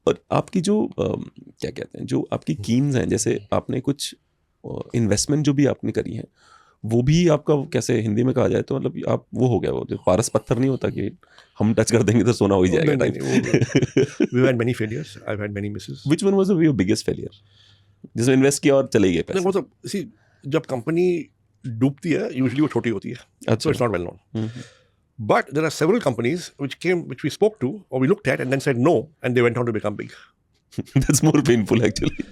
और आपकी जो क्या कहते हैं, जो आपकी कीम्स हैं, जैसे आपने कुछ इन्वेस्टमेंट जो भी आपने करी है, वो भी आपका कैसे हिंदी में कहा जाए तो मतलब आप वो हो गया, वो जो पारस पत्थर नहीं होता कि हम टच कर देंगे तो सोना हो ही जाएगा नहीं, type. we've had many failures. I've had many misses. Which one was your biggest failure जिसमें इन्वेस्ट किया और चले गए नहीं, पैसे? वो तो see, जब कंपनी डूबती है यूजुअली वो छोटी होती है, अच्छा। so it's not well known. But there are several companies which we spoke to or we looked at and then said no, and they went on to become big. That's more painful actually.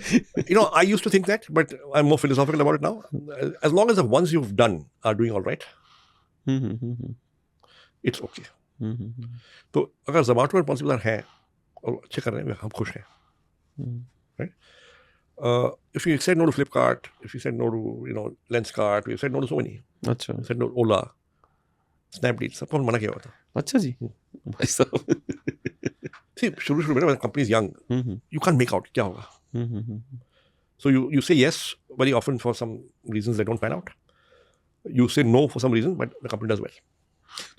I used to think that, but I'm more philosophical about it now. As long as the ones you've done are doing all right, it's okay. तो अगर Zomato और Policybazaar हैं और अच्छे कर रहे हैं, हम खुश हैं, right? If you said no to Flipkart, if you said no to Lenskart, we said no to so many. अच्छा We said no to Ola, Snapdeal, सबको मना किया हुआ था. अच्छा जी, भाई साहब। See, शुरू में when the company is young, you can't make out क्या होगा. So you say yes very often for some reasons that don't pan out. You say no for some reason, but the company does well.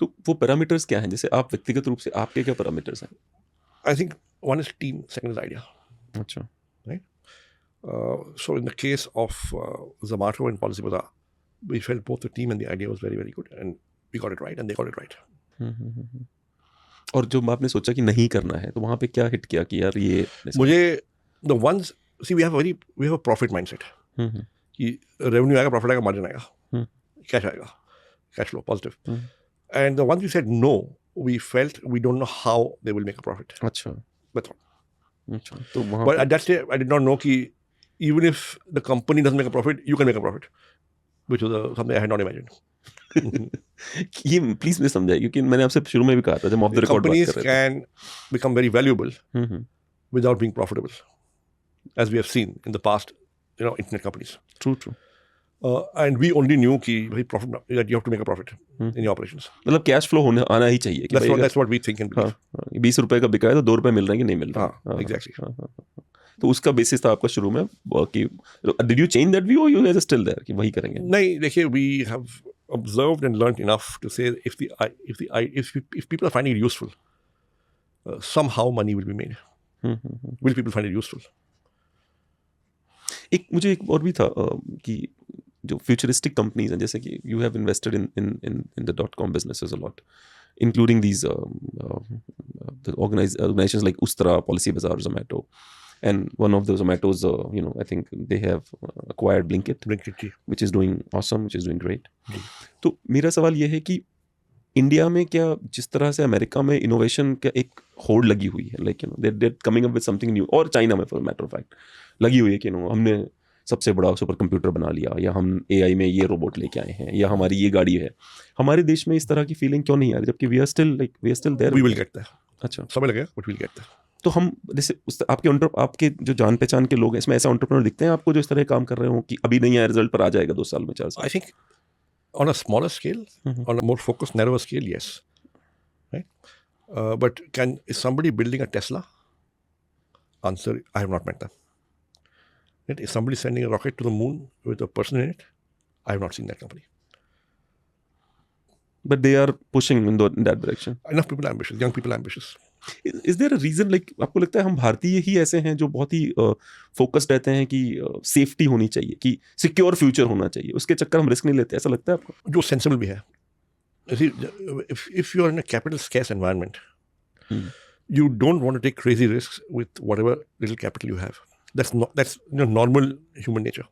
तो वो parameters क्या हैं, जैसे आप व्यक्तिगत रूप से आपके क्या पैरामीटर्स हैं? I think one is team, second is idea. अच्छा। Right? So in the case of Zomato and Policybazaar, we felt both the team and the idea was very, very good, and we got it right, and they got it right. और जो आपने सोचा कि नहीं करना है, तो वहाँ पे क्या हिट किया कि यार ये मुझे the ones see we have a profit mindset. कि revenue आएगा, profit आएगा, margin आएगा, cash आएगा, cash flow positive. And the ones we said no, we felt we don't know how they will make a profit. अच्छा। That's all. अच्छा, तो वहाँ But at that stage, I did not know कि even if the company doesn't make a profit, you can make a profit, which was something I had not imagined. ये please मैं समझाइए, क्योंकि मैंने आपसे शुरू में भी कहा था जब ऑफ द रिकॉर्ड बात कर रहे थे, Companies can become very valuable without being profitable, as we have seen in the past, internet companies. True true. And we only knew कि भाई profit that you have to make a profit in your operations. मतलब cash flow होने आना ही चाहिए कि That's what we think and believe. 20 रुपए का बिका है तो 2 रुपए मिल रहे हैं कि नहीं मिल रहे हैं। Exactly. तो उसका बेसिस था आपका शुरू में कि did you change that view और यू आर स्टिल देयर कि वही करेंगे? नहीं, देखिए, we have observed and learned enough to say if people are finding it useful, somehow money will be made. Will people find it useful? मुझे एक और भी था कि जो फ्यूचरिस्टिक कंपनीज हैं, जैसे कि you have invested in the .com businesses a lot, including these the organizations like Ustra, Policybazaar, Zomato, and one of the Zomatos, I think they have acquired Blinkit, which is doing awesome, which is doing great. तो मेरा सवाल ये है कि India में क्या जिस तरह से अमेरिका में इनोवेशन का एक होड़ लगी हुई है, like they coming up with something new, और चाइना में फॉर मैटर ऑफ फैक्ट लगी हुई है कि हमने सबसे बड़ा सुपर कंप्यूटर बना लिया, या हम एआई में ये रोबोट लेके आए हैं, या हमारी ये गाड़ी है। हमारे देश में इस तरह की फीलिंग क्यों नहीं आ रही, जबकि we are still there? We will get there. अच्छा, समय लगेगा, but we'll get there. तो हम जैसे आपके जो जान पहचान के लोग हैं, इसमें ऐसा एंटरप्रेन्योर दिखते हैं आपको जो इस तरह काम कर रहे हो कि अभी नहीं आया रिजल्ट पर आ जाएगा 2 साल में, 4 साल? I think on a smaller scale, on a more focused, narrower scale, yes. Right? But is somebody building a Tesla? Answer, I have not met them. Right? Is somebody sending a rocket to the moon with a person in it? I have not seen that company. But they are pushing in that direction. Enough people are ambitious, young people are ambitious. Is there a reason, like आपको लगता है हम भारतीय ही ऐसे हैं जो बहुत ही focused रहते हैं कि सेफ्टी होनी चाहिए, कि सिक्योर फ्यूचर होना चाहिए, उसके चक्कर हम रिस्क नहीं लेते, ऐसा लगता है आपको? जो सेंसिबल भी है. See, if you are in a capital scarce environment, you don't want to take crazy risks with whatever little capital you have. That's normal human nature,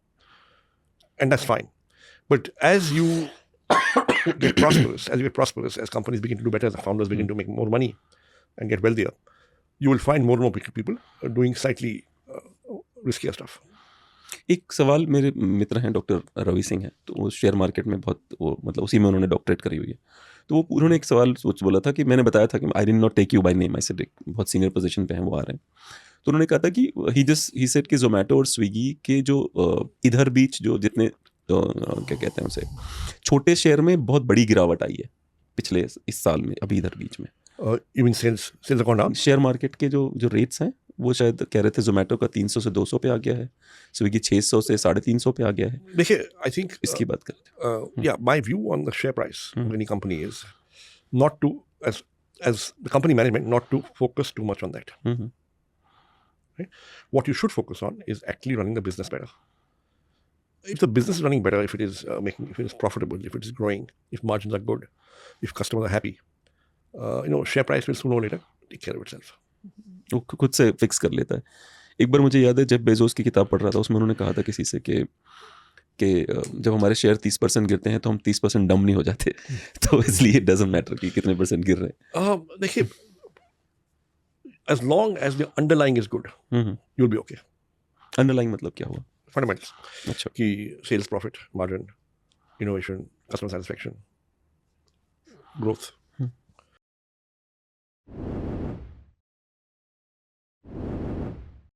and that's fine. But as you get prosperous, as companies begin to do better, as the founders begin to make more money and get wealthier, you will find more and more people doing slightly riskier stuff. एक सवाल, मेरे मित्र हैं doctor Ravi Singh हैं, तो वो share market में बहुत मतलब उसी में उन्होंने डॉक्टरेट करी हुई है, तो उन्होंने एक सवाल बोला था कि मैंने बताया था कि I did not take you by name, I said बहुत सीनियर पोजीशन पे हैं वो आ रहे हैं, तो उन्होंने कहा था कि ही सेड कि जोमेटो और स्विगी के जो इधर बीच जो जितने क्या कहते हैं उसे छोटे शेयर में बहुत बड़ी गिरावट आई है पिछले इस साल में, अभी इधर बीच में। Even sales have gone down? Share market के जो रेट्स हैं वो शायद कह रहे थे जोमेटो का 300 से 200 पे आ गया है, स्विगी 600 से 350 पे आ गया है। देखिए, I think इसकी बात करें, yeah, my view on the share price of any company is not to, as the company management, not to focus too much on that. Right? What you should focus on is actually running the business better. If the business is running better, if it is if it is profitable, if it is growing, if margins are good, if customers are happy, share price will sooner or later take care of itself. वो खुद से fix कर लेता है. एक बार मुझे याद है जब बेजोस की किताब पढ़ रहा था उसमें उन्होंने कहा था किसी से कि जब हमारे शेयर 30% गिरते हैं तो हम 30% डम नहीं हो जाते. तो इसलिए इट डजंट मैटर कि कितने परसेंट गिर रहे हैं. देखिए, as long as the underlying is good, you'll be okay. Underlying मतलब क्या हुआ? Fundamentals. अच्छा. कि sales profit, margin, innovation, customer satisfaction, growth.